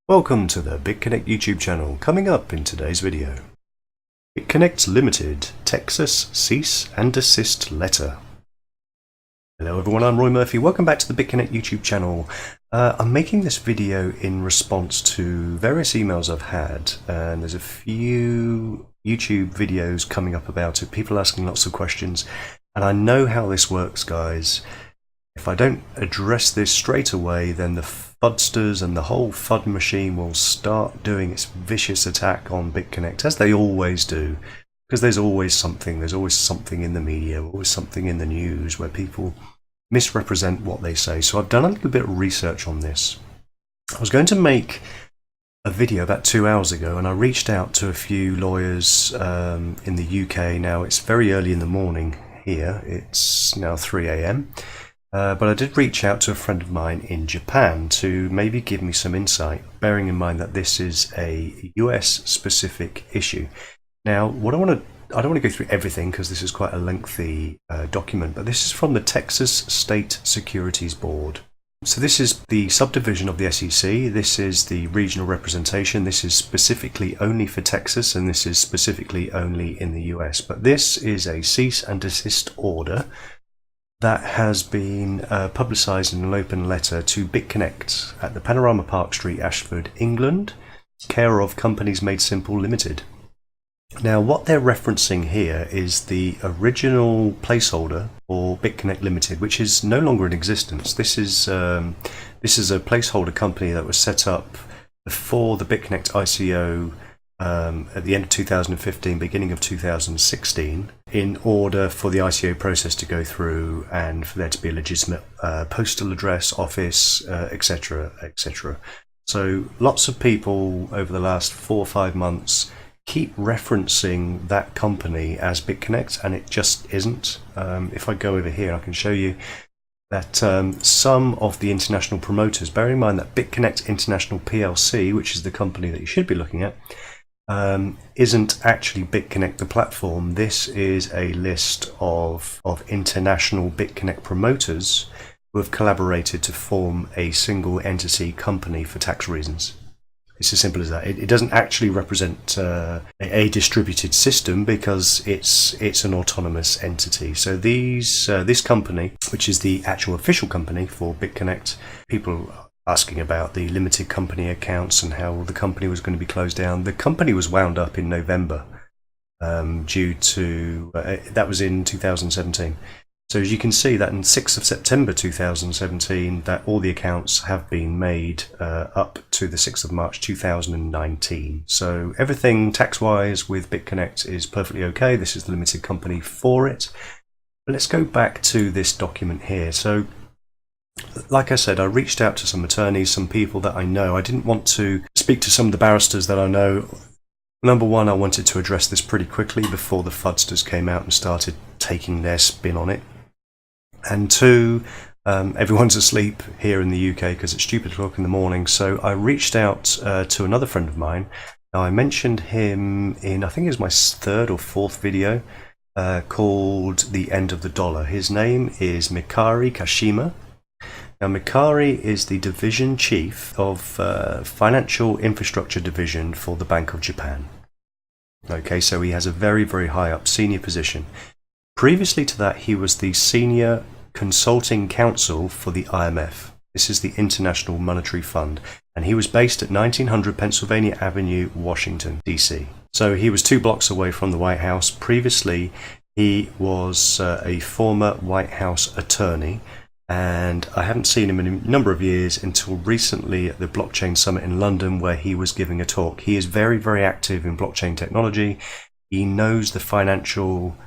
Welcome to the Bitconnect YouTube channel. Coming up in today's video, Bitconnect Limited, Texas cease and desist letter. Hello everyone, I'm Roy Murphy. Welcome back to the Bitconnect YouTube channel. I'm making this video in response to various emails I've had, and there's a few YouTube videos coming up about it, people asking lots of questions, and I know how this works, guys. If I don't address this straight away, then the FUDsters and the whole FUD machine will start doing its vicious attack on Bitconnect, as they always do, because there's always something in the media, always something in the news where people misrepresent what they say. So I've done a little bit of research on this. I was going to make a video about 2 hours ago, and I reached out to a few lawyers in the UK. Now it's very early in the morning here, it's now 3 AM. But I did reach out to a friend of mine in Japan to maybe give me some insight, bearing in mind that this is a US specific issue. Now, I don't want to go through everything because this is quite a lengthy document, but this is from the Texas State Securities Board. So this is the subdivision of the SEC, this is the regional representation, this is specifically only for Texas, and this is specifically only in the US. But this is a cease and desist order that has been publicised in an open letter to Bitconnect at the Panorama Park Street, Ashford, England, care of Companies Made Simple Limited. Now, what they're referencing here is the original placeholder for Bitconnect Limited, which is no longer in existence. This is a placeholder company that was set up before the Bitconnect ICO at the end of 2015, beginning of 2016, in order for the ICO process to go through and for there to be a legitimate postal address, office, etc., etc. So lots of people over the last 4 or 5 months keep referencing that company as Bitconnect, and it just isn't. If I go over here, I can show you that some of the international promoters, bearing in mind that Bitconnect International PLC, which is the company that you should be looking at, isn't actually Bitconnect the platform. This is a list of international Bitconnect promoters who have collaborated to form a single entity company for tax reasons. It's as simple as that. It doesn't actually represent a distributed system because it's an autonomous entity. So this company, which is the actual official company for Bitconnect, people asking about the limited company accounts and how the company was going to be closed down. The company was wound up in November due to, that was in 2017. So as you can see that in 6th of September 2017, that all the accounts have been made up to the 6th of March 2019. So everything tax-wise with Bitconnect is perfectly okay. This is the limited company for it. But let's go back to this document here. So like I said, I reached out to some attorneys, some people that I know. I didn't want to speak to some of the barristers that I know. Number one, I wanted to address this pretty quickly before the FUDsters came out and started taking their spin on it. And two, everyone's asleep here in the UK because it's stupid o'clock in the morning. So I reached out to another friend of mine. Now, I mentioned him in, I think it was my 3rd or 4th video, called The End of the Dollar. His name is Mikari Kashima. Now, Mikari is the division chief of Financial Infrastructure Division for the Bank of Japan. Okay, so he has a very, very high up senior position. Previously to that, he was the senior consulting counsel for the IMF. This is the International Monetary Fund, and he was based at 1900 Pennsylvania Avenue, Washington, D.C. So he was 2 blocks away from the White House. Previously, he was a former White House attorney, and I haven't seen him in a number of years until recently at the Blockchain Summit in London, where he was giving a talk. He is very, very active in blockchain technology. He knows the financial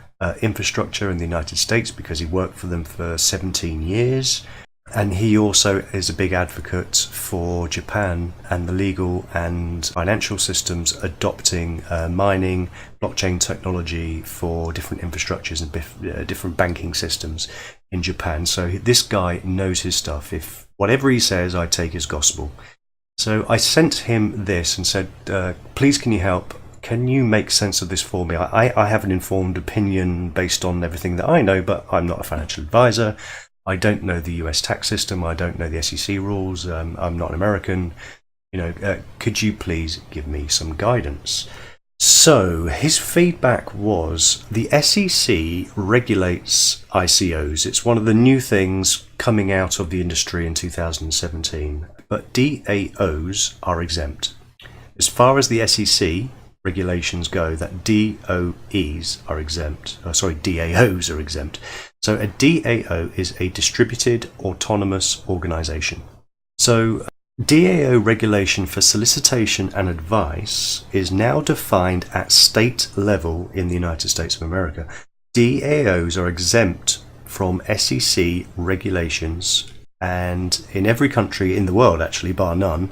infrastructure in the United States because he worked for them for 17 years. And he also is a big advocate for Japan and the legal and financial systems adopting mining, blockchain technology for different infrastructures and different banking systems in Japan. So this guy knows his stuff. If whatever he says, I take as gospel. So I sent him this and said, please, can you help? Can you make sense of this for me? I have an informed opinion based on everything that I know, but I'm not a financial advisor. I don't know the US tax system. I don't know the SEC rules. I'm not an American. could you please give me some guidance? So his feedback was the SEC regulates ICOs. It's one of the new things coming out of the industry in 2017, but DAOs are exempt. As far as the SEC regulations go, that DAOs are exempt. So a DAO is a distributed autonomous organization. So DAO regulation for solicitation and advice is now defined at state level in the United States of America. DAOs are exempt from SEC regulations, and in every country in the world, actually, bar none.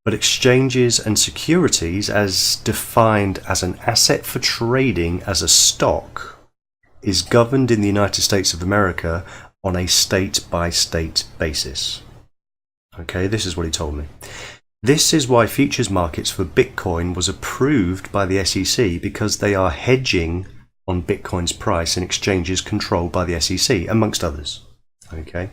But exchanges and securities, as defined as an asset for trading as a stock, is governed in the United States of America on a state-by-state basis. Okay, this is what he told me. This is why futures markets for Bitcoin was approved by the SEC, because they are hedging on Bitcoin's price in exchanges controlled by the SEC, amongst others. Okay.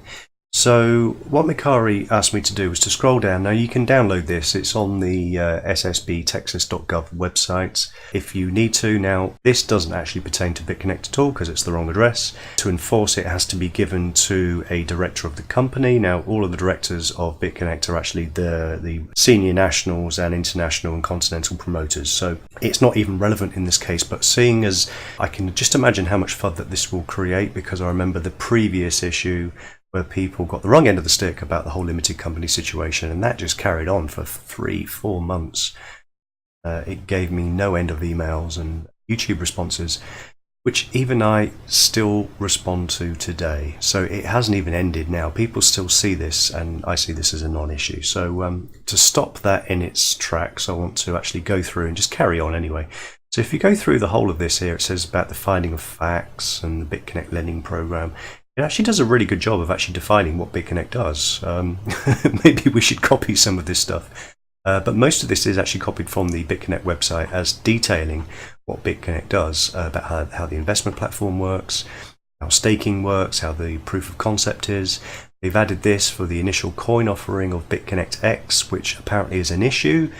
So what Mikari asked me to do was to scroll down. Now you can download this. It's on the ssbtexas.gov website if you need to. Now this doesn't actually pertain to Bitconnect at all because it's the wrong address. To enforce it has to be given to a director of the company. Now all of the directors of Bitconnect are actually the senior nationals and international and continental promoters. So it's not even relevant in this case, but seeing as I can just imagine how much FUD that this will create, because I remember the previous issue where people got the wrong end of the stick about the whole limited company situation, and that just carried on for 3-4 months. It gave me no end of emails and YouTube responses, which even I still respond to today. So it hasn't even ended now. People still see this, and I see this as a non-issue. So to stop that in its tracks, I want to actually go through and just carry on anyway. So if you go through the whole of this here, it says about the finding of facts and the Bitconnect lending program. It actually does a really good job of actually defining what Bitconnect does. Maybe we should copy some of this stuff. But most of this is actually copied from the Bitconnect website as detailing what Bitconnect does, about how the investment platform works, how staking works, how the proof of concept is. They've added this for the initial coin offering of Bitconnect X, which apparently is an issue.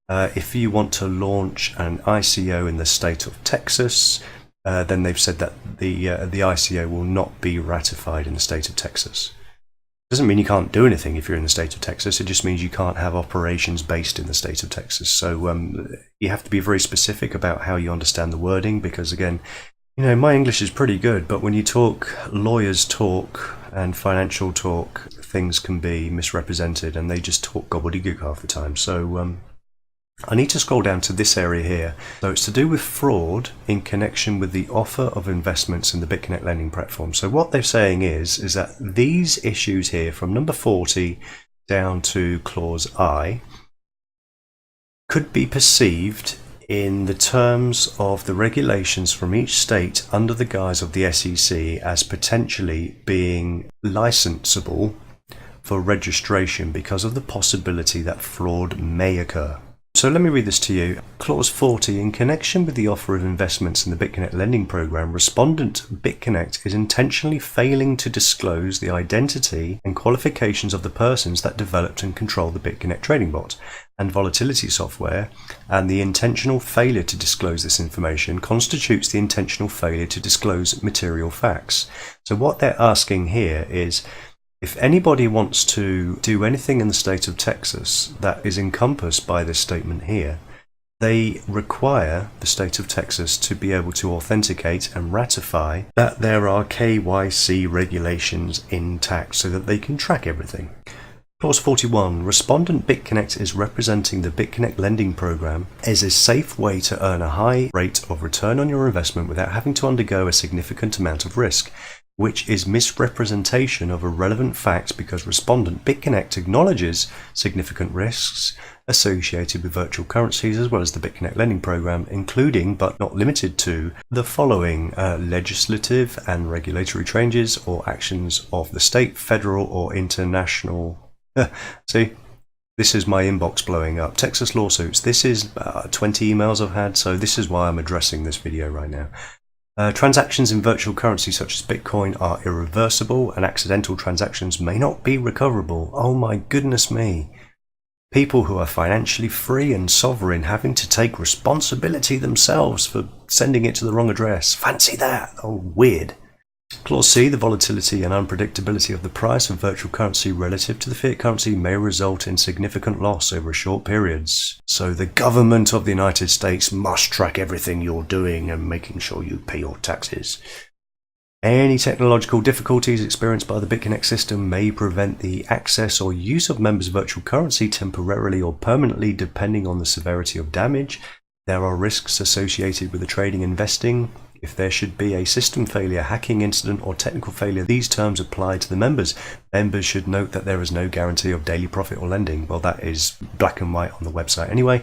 If you want to launch an ICO in the state of Texas, then they've said that the ICO will not be ratified in the state of Texas. Doesn't mean you can't do anything if you're in the state of Texas. It just means you can't have operations based in the state of Texas. So you have to be very specific about how you understand the wording, because again, my English is pretty good, but when you talk lawyers talk and financial talk, things can be misrepresented, and they just talk gobbledygook half the time. So I need to scroll down to this area here. So it's to do with fraud in connection with the offer of investments in the Bitconnect lending platform. So what they're saying is that these issues here, from number 40 down to clause I, could be perceived in the terms of the regulations from each state under the guise of the SEC as potentially being licensable for registration because of the possibility that fraud may occur. So let me read this to you. Clause 40, in connection with the offer of investments in the Bitconnect lending program, respondent Bitconnect is intentionally failing to disclose the identity and qualifications of the persons that developed and control the Bitconnect trading bot and volatility software, and the intentional failure to disclose this information constitutes the intentional failure to disclose material facts. So what they're asking here is, if anybody wants to do anything in the state of Texas that is encompassed by this statement here, they require the state of Texas to be able to authenticate and ratify that there are KYC regulations intact so that they can track everything. Clause 41. Respondent Bitconnect is representing the Bitconnect lending program as a safe way to earn a high rate of return on your investment without having to undergo a significant amount of risk, which is misrepresentation of a relevant fact because respondent Bitconnect acknowledges significant risks associated with virtual currencies as well as the Bitconnect lending program, including but not limited to the following: legislative and regulatory changes or actions of the state, federal or international. See, this is my inbox blowing up. Texas lawsuits. This is 20 emails I've had, so this is why I'm addressing this video right now. Transactions in virtual currency such as Bitcoin are irreversible and accidental transactions may not be recoverable. Oh my goodness me. People who are financially free and sovereign having to take responsibility themselves for sending it to the wrong address. Fancy that! Oh, weird. Clause C, the volatility and unpredictability of the price of virtual currency relative to the fiat currency may result in significant loss over short periods. So the government of the United States must track everything you're doing and making sure you pay your taxes. Any technological difficulties experienced by the Bitconnect system may prevent the access or use of members' virtual currency temporarily or permanently, depending on the severity of damage. There are risks associated with the trading and investing. If there should be a system failure, hacking incident, or technical failure, these terms apply to the members. Members should note that there is no guarantee of daily profit or lending. Well, that is black and white on the website anyway.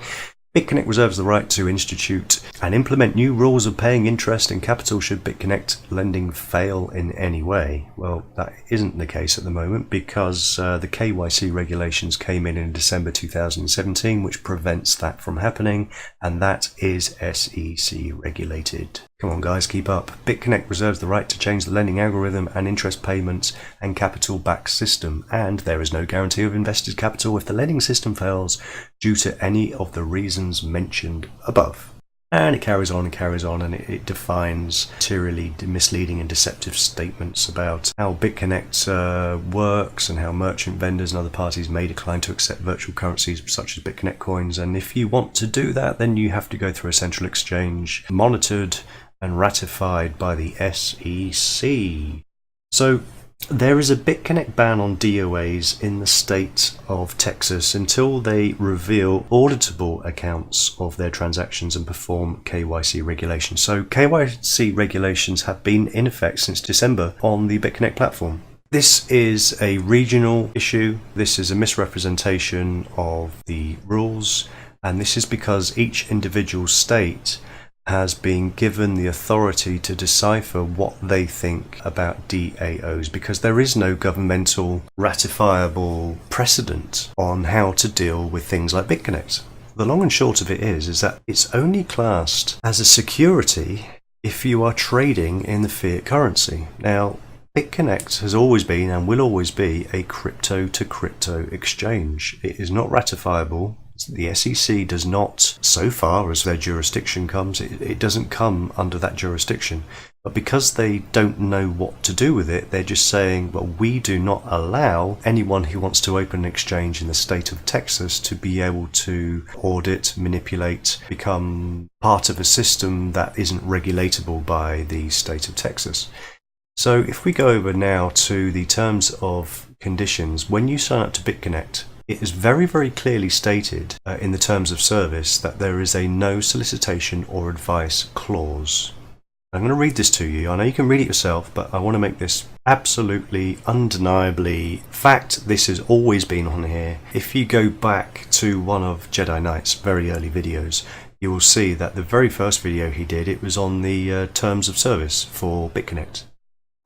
Bitconnect reserves the right to institute and implement new rules of paying interest and capital should Bitconnect lending fail in any way. Well, that isn't the case at the moment because the KYC regulations came in December 2017, which prevents that from happening, and that is SEC regulated. Come on guys, keep up. Bitconnect reserves the right to change the lending algorithm and interest payments and capital back system, and there is no guarantee of invested capital if the lending system fails due to any of the reasons mentioned above. And it carries on and it defines materially misleading and deceptive statements about how Bitconnect works and how merchant vendors and other parties may decline to accept virtual currencies such as Bitconnect coins. And if you want to do that, then you have to go through a central exchange monitored and ratified by the SEC. So there is a Bitconnect ban on DOAs in the state of Texas until they reveal auditable accounts of their transactions and perform KYC regulations. So KYC regulations have been in effect since December on the Bitconnect platform. This is a regional issue. This is a misrepresentation of the rules, and this is because each individual state has been given the authority to decipher what they think about DAOs, because there is no governmental ratifiable precedent on how to deal with things like Bitconnect. The long and short of it is that it's only classed as a security if you are trading in the fiat currency. Now, Bitconnect has always been and will always be a crypto-to-crypto exchange. It is not ratifiable. The SEC does not, so far as their jurisdiction comes, it doesn't come under that jurisdiction. But because they don't know what to do with it, they're just saying, well, we do not allow anyone who wants to open an exchange in the state of Texas to be able to audit, manipulate, become part of a system that isn't regulatable by the state of Texas. So if we go over now to the terms of conditions, when you sign up to Bitconnect, it is very, very clearly stated in the terms of service that there is a no solicitation or advice clause. I'm going to read this to you. I know you can read it yourself, but I want to make this absolutely, undeniably fact. This has always been on here. If you go back to one of Jedi Knight's very early videos, you will see that the very first video he did, it was on the terms of service for Bitconnect.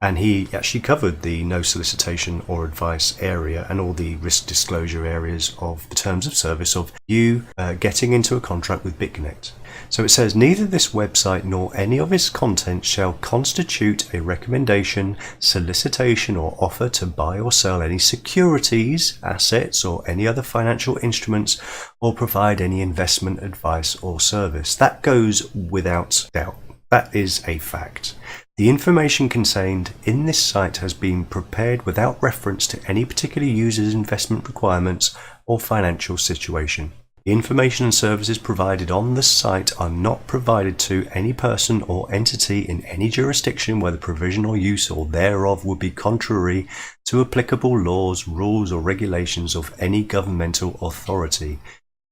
And he actually covered the no solicitation or advice area and all the risk disclosure areas of the terms of service of you getting into a contract with Bitconnect. So it says, neither this website nor any of its content shall constitute a recommendation, solicitation or offer to buy or sell any securities, assets or any other financial instruments or provide any investment advice or service. That goes without doubt. That is a fact. The information contained in this site has been prepared without reference to any particular user's investment requirements or financial situation. The information and services provided on this site are not provided to any person or entity in any jurisdiction where the provision or use or thereof would be contrary to applicable laws, rules or regulations of any governmental authority.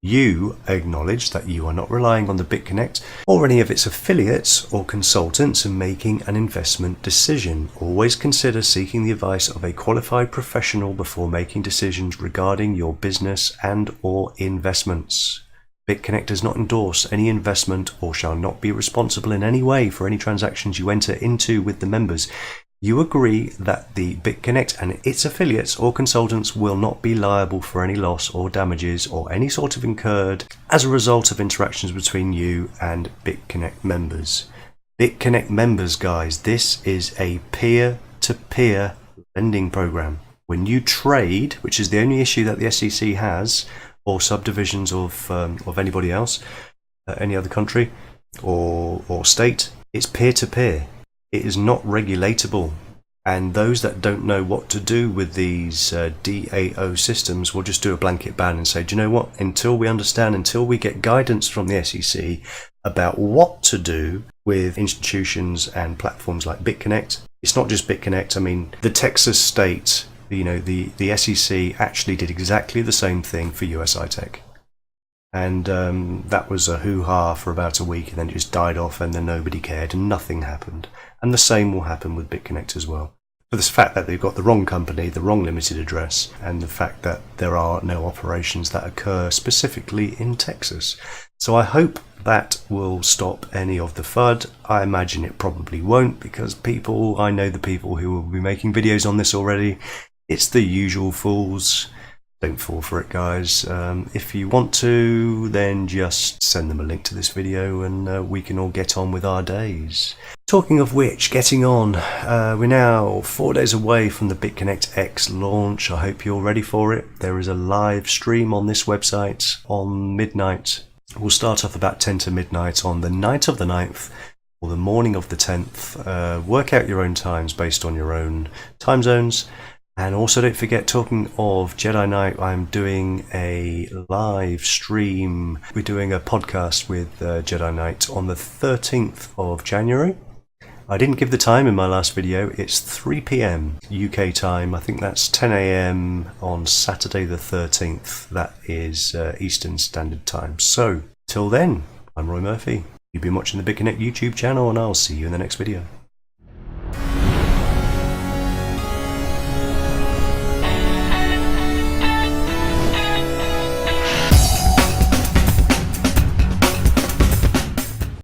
You acknowledge that you are not relying on the Bitconnect or any of its affiliates or consultants in making an investment decision. Always consider seeking the advice of a qualified professional before making decisions regarding your business and or investments. Bitconnect does not endorse any investment or shall not be responsible in any way for any transactions you enter into with the members. You agree that the Bitconnect and its affiliates or consultants will not be liable for any loss or damages or any sort of incurred as a result of interactions between you and Bitconnect members. Bitconnect members, guys, this is a peer-to-peer lending program. When you trade, which is the only issue that the SEC has or subdivisions of anybody else, any other country or state. It's peer-to-peer. It is not regulatable. And those that don't know what to do with these DAO systems will just do a blanket ban and say, do you know what, until we understand, until we get guidance from the SEC about what to do with institutions and platforms like Bitconnect. It's not just Bitconnect. I mean, the Texas state, the SEC actually did exactly the same thing for USITech. And that was a hoo-ha for about a week, and then it just died off, and then nobody cared and nothing happened. And the same will happen with Bitconnect as well. For the fact that they've got the wrong company, the wrong limited address, and the fact that there are no operations that occur specifically in Texas. So I hope that will stop any of the FUD. I imagine it probably won't, because I know the people who will be making videos on this already. It's the usual fools. Don't fall for it, guys. If you want to, then just send them a link to this video and we can all get on with our days. Talking of which, getting on, we're now 4 days away from the Bitconnect X launch. I hope you're ready for it. There is a live stream on this website on midnight. We'll start off about 10 to midnight on the night of the 9th or the morning of the 10th. Work out your own times based on your own time zones. And also don't forget, talking of Jedi Knight, I'm doing a live stream. We're doing a podcast with Jedi Knight on the 13th of January. I didn't give the time in my last video. It's 3 PM UK time. I think that's 10 AM on Saturday the 13th. That is Eastern Standard Time. So, till then, I'm Roy Murphy. You've been watching the Bitconnect YouTube channel, and I'll see you in the next video.